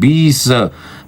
20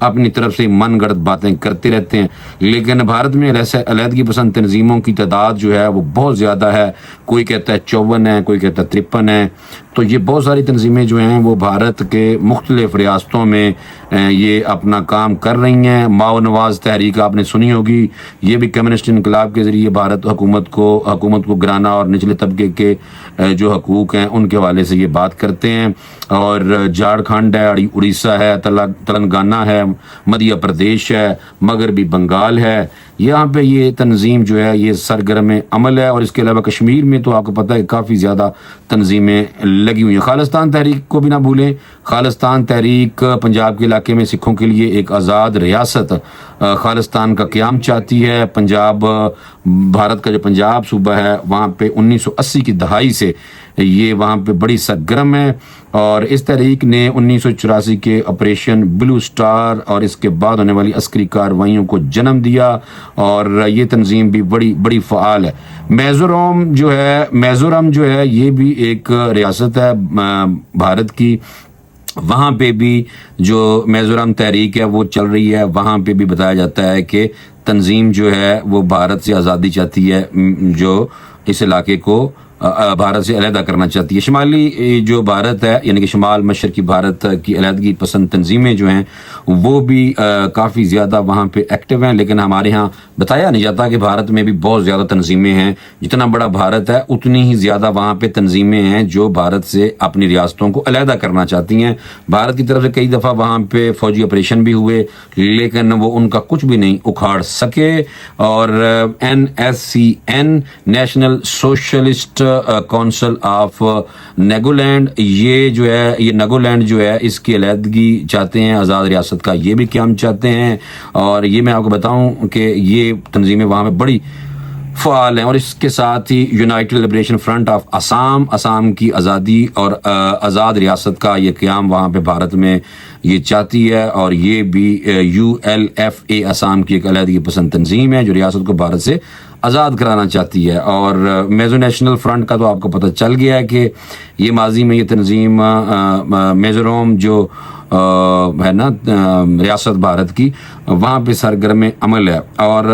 اپنی طرف سے من گڑت باتیں کرتے رہتے ہیں. لیکن بھارت میں علیحدگی پسند تنظیموں کی تعداد جو ہے وہ بہت زیادہ ہے. کوئی کہتا ہے 54 ہے, کوئی کہتا ہے 53 ہے. تو یہ بہت ساری تنظیمیں جو ہیں وہ بھارت کے مختلف ریاستوں میں یہ اپنا کام کر رہی ہیں. ماؤ نواز تحریک آپ نے سنی ہوگی, یہ بھی کمیونسٹ انقلاب کے ذریعے بھارت حکومت کو گرانا اور نچلے طبقے کے جو حقوق ہیں ان کے حوالے سے یہ بات کرتے ہیں. اور جھارکھنڈ ہے, اڑیسہ ہے, تلنگانہ ہے, مدھیہ پردیش ہے, مغربی بنگال ہے, یہاں پہ یہ تنظیم جو ہے یہ سرگرم عمل ہے. اور اس کے علاوہ کشمیر میں تو آپ کو پتہ ہے کافی زیادہ تنظیمیں لگی ہوئی ہیں. خالصتان تحریک کو بھی نہ بھولیں. خالصتان تحریک پنجاب کے علاقے میں سکھوں کے لیے ایک آزاد ریاست خالصتان کا قیام چاہتی ہے. پنجاب, بھارت کا جو پنجاب صوبہ ہے وہاں پہ 1980 کی دہائی سے یہ وہاں پہ بڑی سرگرم ہے. اور اس تحریک نے 1984 کے آپریشن بلو سٹار اور اس کے بعد ہونے والی عسکری کارروائیوں کو جنم دیا, اور یہ تنظیم بھی بڑی فعال ہے. میزورم جو ہے یہ بھی ایک ریاست ہے بھارت کی. وہاں پہ بھی جو میزورم تحریک ہے وہ چل رہی ہے. وہاں پہ بھی بتایا جاتا ہے کہ تنظیم جو ہے وہ بھارت سے آزادی چاہتی ہے, جو اس علاقے کو بھارت سے علیحدہ کرنا چاہتی ہے. شمالی جو بھارت ہے یعنی کہ شمال مشرقی بھارت کی علیحدگی پسند تنظیمیں جو ہیں وہ بھی کافی زیادہ وہاں پہ ایکٹیو ہیں. لیکن ہمارے ہاں بتایا نہیں جاتا کہ بھارت میں بھی بہت زیادہ تنظیمیں ہیں. جتنا بڑا بھارت ہے اتنی ہی زیادہ وہاں پہ تنظیمیں ہیں جو بھارت سے اپنی ریاستوں کو علیحدہ کرنا چاہتی ہیں. بھارت کی طرف سے کئی دفعہ وہاں پہ فوجی آپریشن بھی ہوئے لیکن وہ ان کا کچھ بھی نہیں اکھاڑ سکے. اور NSCN National Socialist Council of Nagaland, یہ نیگولینڈ جو ہے اس کی علیحدگی چاہتے ہیں, آزاد ریاست کا یہ بھی قیام چاہتے ہیں. اور یہ میں آپ کو بتاؤں کہ یہ تنظیمیں وہاں پہ بڑی فعال ہیں. اور اس کے ساتھ ہی United Liberation Front of Assam کی آزادی اور آزاد ریاست کا یہ قیام وہاں پہ بھارت میں یہ چاہتی ہے. اور یہ بھی ULFA آسام کی ایک علیحدگی پسند تنظیم ہے جو ریاست کو بھارت سے آزاد کرانا چاہتی ہے. اور میزو نیشنل فرنٹ کا تو آپ کو پتہ چل گیا ہے کہ یہ ماضی میں یہ تنظیم میزورم جو ہے نا ریاست بھارت کی وہاں پہ سرگرم عمل ہے. اور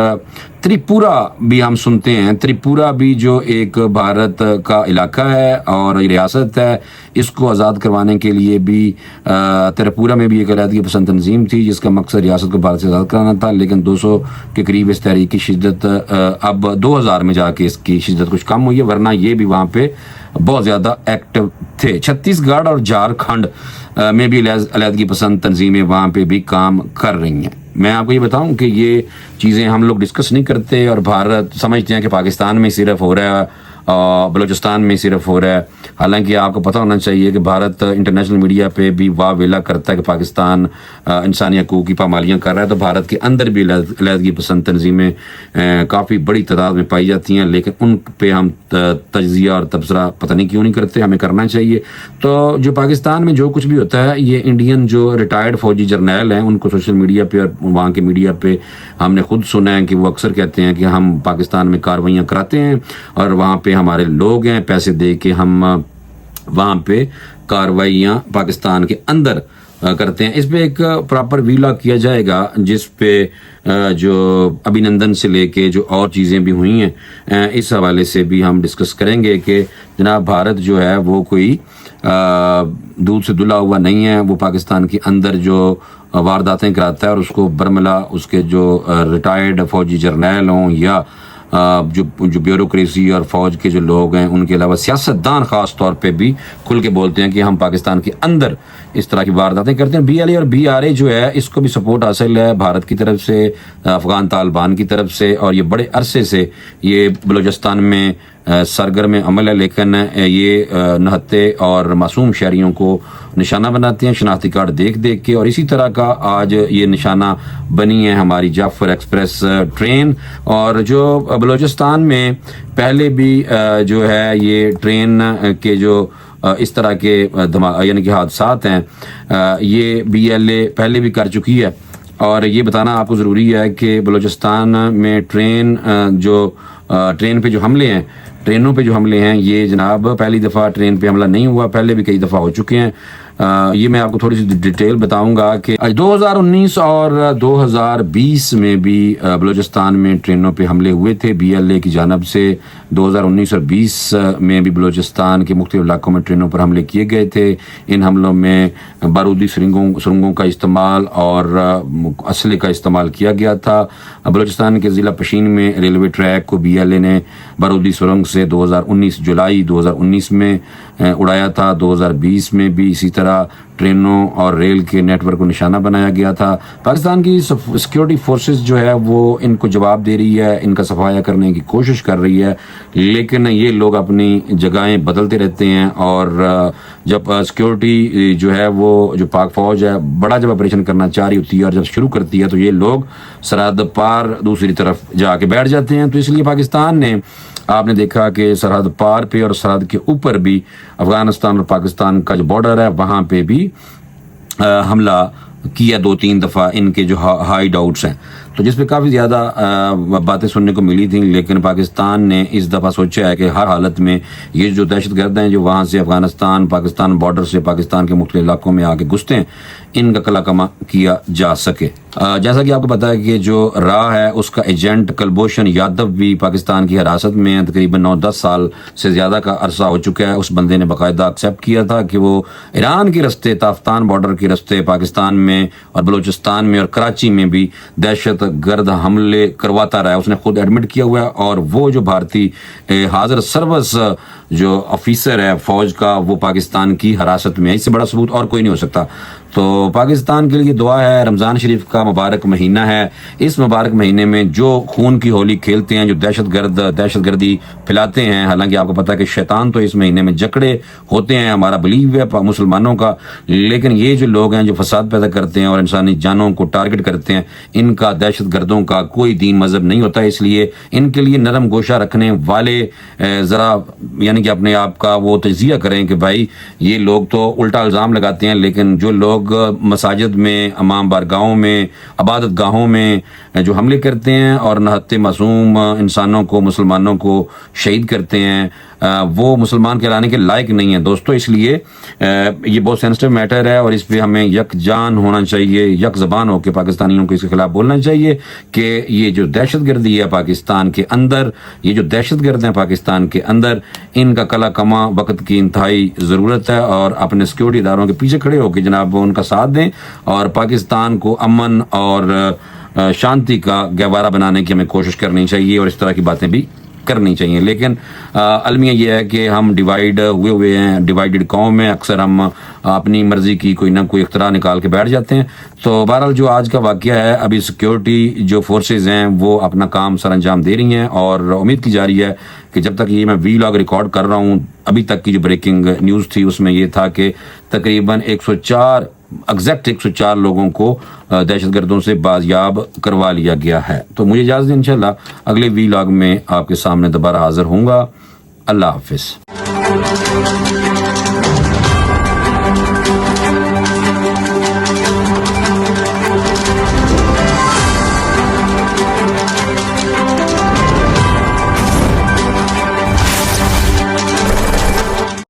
تریپورہ بھی ہم سنتے ہیں, تریپورہ بھی جو ایک بھارت کا علاقہ ہے اور ریاست ہے, اس کو آزاد کروانے کے لیے بھی تریپورہ میں بھی ایک علیحدگی پسند تنظیم تھی جس کا مقصد ریاست کو بھارت سے آزاد کرانا تھا. لیکن 200 کے قریب اس تحریک کی شدت اب 2000 میں جا کے اس کی شدت کچھ کم ہوئی ہے, ورنہ یہ بھی وہاں پہ بہت زیادہ ایکٹیو تھے. چھتیس گڑھ اور جھارکھنڈ میں بھی علیحدگی پسند تنظیمیں وہاں پہ بھی کام کر رہی ہیں. میں آپ کو یہ بتاؤں کہ یہ چیزیں ہم لوگ ڈسکس نہیں کرتے اور بھارت سمجھتے ہیں کہ پاکستان میں صرف ہو رہا ہے, بلوچستان میں صرف ہو رہا ہے. حالانکہ آپ کو پتہ ہونا چاہیے کہ بھارت انٹرنیشنل میڈیا پہ بھی واہ ویلا کرتا ہے کہ پاکستان انسانی حقوق کی پامالیاں کر رہا ہے. تو بھارت کے اندر بھی علیحدگی پسند تنظیمیں کافی بڑی تعداد میں پائی جاتی ہیں, لیکن ان پہ ہم تجزیہ اور تبصرہ پتہ نہیں کیوں نہیں کرتے, ہمیں کرنا چاہیے. تو جو پاکستان میں جو کچھ بھی ہوتا ہے یہ انڈین جو ریٹائرڈ فوجی جرنیل ہیں ان کو سوشل میڈیا پہ اور وہاں کے میڈیا پہ ہم نے خود سنا ہے کہ وہ اکثر کہتے ہیں کہ ہم پاکستان میں کارروائیاں کراتے ہیں اور وہاں پہ ہمارے لوگ ہیں, پیسے دے کے ہم وہاں پہ کارروائیاں پاکستان کے اندر کرتے ہیں. اس پہ ایک پراپر ویلا کیا جائے گا جس پہ جو ابھینندن سے لے کے جو اور چیزیں بھی ہوئی ہیں اس حوالے سے بھی ہم ڈسکس کریں گے کہ جناب بھارت جو ہے وہ کوئی دودھ سے دھلا ہوا نہیں ہے. وہ پاکستان کے اندر جو وارداتیں کراتا ہے اور اس کو برملا اس کے جو ریٹائرڈ فوجی جرنیل ہوں یا جو بیوروکریسی اور فوج کے جو لوگ ہیں ان کے علاوہ سیاستدان خاص طور پہ بھی کھل کے بولتے ہیں کہ ہم پاکستان کے اندر اس طرح کی وارداتیں کرتے ہیں. BLA اور BRA جو ہے اس کو بھی سپورٹ حاصل ہے بھارت کی طرف سے, افغان طالبان کی طرف سے, اور یہ بڑے عرصے سے یہ بلوچستان میں سرگرم عمل ہے. لیکن یہ نہتے اور معصوم شہریوں کو نشانہ بناتے ہیں شناختی کارڈ دیکھ کے, اور اسی طرح کا آج یہ نشانہ بنی ہے ہماری جعفر ایکسپریس ٹرین. اور جو بلوچستان میں پہلے بھی جو ہے یہ ٹرین کے جو اس طرح کے یعنی کہ حادثات ہیں یہ BLA پہلے بھی کر چکی ہے. اور یہ بتانا آپ کو ضروری ہے کہ بلوچستان میں ٹرین پہ جو حملے ہیں, ٹرینوں پہ جو حملے ہیں یہ جناب پہلی دفعہ ٹرین پہ حملہ نہیں ہوا, پہلے بھی کئی دفعہ ہو چکے ہیں. یہ میں آپ کو تھوڑی سی ڈیٹیل بتاؤں گا کہ 2019 اور 2020 میں بھی بلوچستان میں ٹرینوں پہ حملے ہوئے تھے BLA کی جانب سے. 2019 اور 20 میں بھی بلوچستان کے مختلف علاقوں میں ٹرینوں پر حملے کیے گئے تھے. ان حملوں میں بارودی سرنگوں کا استعمال اور اسلحے کا استعمال کیا گیا تھا. بلوچستان کے ضلع پشین میں ریلوے ٹریک کو BLA نے بارودی سرنگ سے 2019 جولائی 2019 میں اڑایا تھا. 2020 میں بھی اسی طرح ٹرینوں اور ریل کے نیٹ ورک کو نشانہ بنایا گیا تھا. پاکستان کی سیکیورٹی فورسز جو ہے وہ ان کو جواب دے رہی ہے, ان کا صفایا کرنے کی کوشش کر رہی ہے, لیکن یہ لوگ اپنی جگہیں بدلتے رہتے ہیں. اور جب سیکیورٹی جو ہے وہ جو پاک فوج ہے بڑا جب آپریشن کرنا چاہ رہی ہوتی ہے اور جب شروع کرتی ہے تو یہ لوگ سرحد پار دوسری طرف جا کے بیٹھ جاتے ہیں. تو اس لیے پاکستان نے, آپ نے دیکھا کہ سرحد پار پہ اور سرحد کے اوپر بھی افغانستان اور پاکستان کا جو بارڈر ہے وہاں پہ بھی حملہ کیا 2-3 دفعہ ان کے جو ہائیڈ آؤٹس ہیں, تو جس پہ کافی زیادہ باتیں سننے کو ملی تھیں. لیکن پاکستان نے اس دفعہ سوچا ہے کہ ہر حالت میں یہ جو دہشت گرد ہیں جو وہاں سے افغانستان پاکستان بارڈر سے پاکستان کے مختلف علاقوں میں آ کے گھستے ہیں, ان کا قلع کما کیا جا سکے. جیسا کہ آپ کو پتا ہے کہ جو راہ ہے اس کا ایجنٹ کلبھوشن یادو بھی پاکستان کی حراست میں تقریباً 9-10 سال سے زیادہ کا عرصہ ہو چکا ہے. اس بندے نے باقاعدہ ایکسیپٹ کیا تھا کہ وہ ایران کے رستے, تافتان بارڈر کے رستے پاکستان میں اور بلوچستان میں اور کراچی میں بھی دہشت گرد حملے کرواتا رہا ہے. اس نے خود ایڈمٹ کیا ہوا ہے, اور وہ جو بھارتی حاضر سروس جو آفیسر ہے فوج کا وہ پاکستان کی حراست میں ہے. اس سے بڑا ثبوت اور کوئی نہیں ہو سکتا. تو پاکستان کے لیے دعا ہے. رمضان شریف کا مبارک مہینہ ہے. اس مبارک مہینے میں جو خون کی ہولی کھیلتے ہیں, جو دہشت گردی پھیلاتے ہیں, حالانکہ آپ کو پتا ہے کہ شیطان تو اس مہینے میں جکڑے ہوتے ہیں, ہمارا بلیو ہے مسلمانوں کا, لیکن یہ جو لوگ ہیں جو فساد پیدا کرتے ہیں اور انسانی جانوں کو ٹارگٹ کرتے ہیں, ان کا دہشت گردوں کا کوئی دین مذہب نہیں ہوتا. اس لیے ان کے لیے نرم گوشہ رکھنے والے ذرا یعنی کہ اپنے آپ کا وہ تجزیہ کریں کہ بھائی یہ لوگ تو الٹا الزام لگاتے ہیں, لیکن جو لوگ مساجد میں, امام بارگاہوں میں, عبادت گاہوں میں جو حملے کرتے ہیں اور نہتے معصوم انسانوں کو, مسلمانوں کو شہید کرتے ہیں, وہ مسلمان کہلانے کے لائق نہیں ہیں دوستو. اس لیے یہ بہت سینسٹیو میٹر ہے اور اس پہ ہمیں یک جان ہونا چاہیے, یک زبان ہو کے پاکستانیوں کو اس کے خلاف بولنا چاہیے کہ یہ جو دہشت گردی ہے پاکستان کے اندر, یہ جو دہشت گرد ہیں پاکستان کے اندر, ان کا قلع کما وقت کی انتہائی ضرورت ہے. اور اپنے سیکیورٹی اداروں کے پیچھے کھڑے ہو کے جناب ان کا ساتھ دیں اور پاکستان کو امن اور شانتی کا گہوارہ بنانے کی ہمیں کوشش کرنی چاہیے, اور اس طرح کی باتیں بھی کرنی چاہیے. لیکن المیہ یہ ہے کہ ہم ڈیوائیڈ ہوئے ہیں, ڈیوائیڈڈ قوم میں اکثر ہم اپنی مرضی کی کوئی نہ کوئی اختراع نکال کے بیٹھ جاتے ہیں. تو بہرحال جو آج کا واقعہ ہے, ابھی سیکیورٹی جو فورسز ہیں وہ اپنا کام سر انجام دے رہی ہیں, اور امید کی جا رہی ہے کہ جب تک یہ میں ویلاگ ریکارڈ کر رہا ہوں, ابھی تک کی جو بریکنگ نیوز تھی اس میں یہ تھا کہ تقریباً 104 لوگوں کو دہشت گردوں سے بازیاب کروا لیا گیا ہے. تو مجھے اجازت دیں, انشاءاللہ اگلے ویلاگ میں آپ کے سامنے دوبارہ حاضر ہوں گا. اللہ حافظ.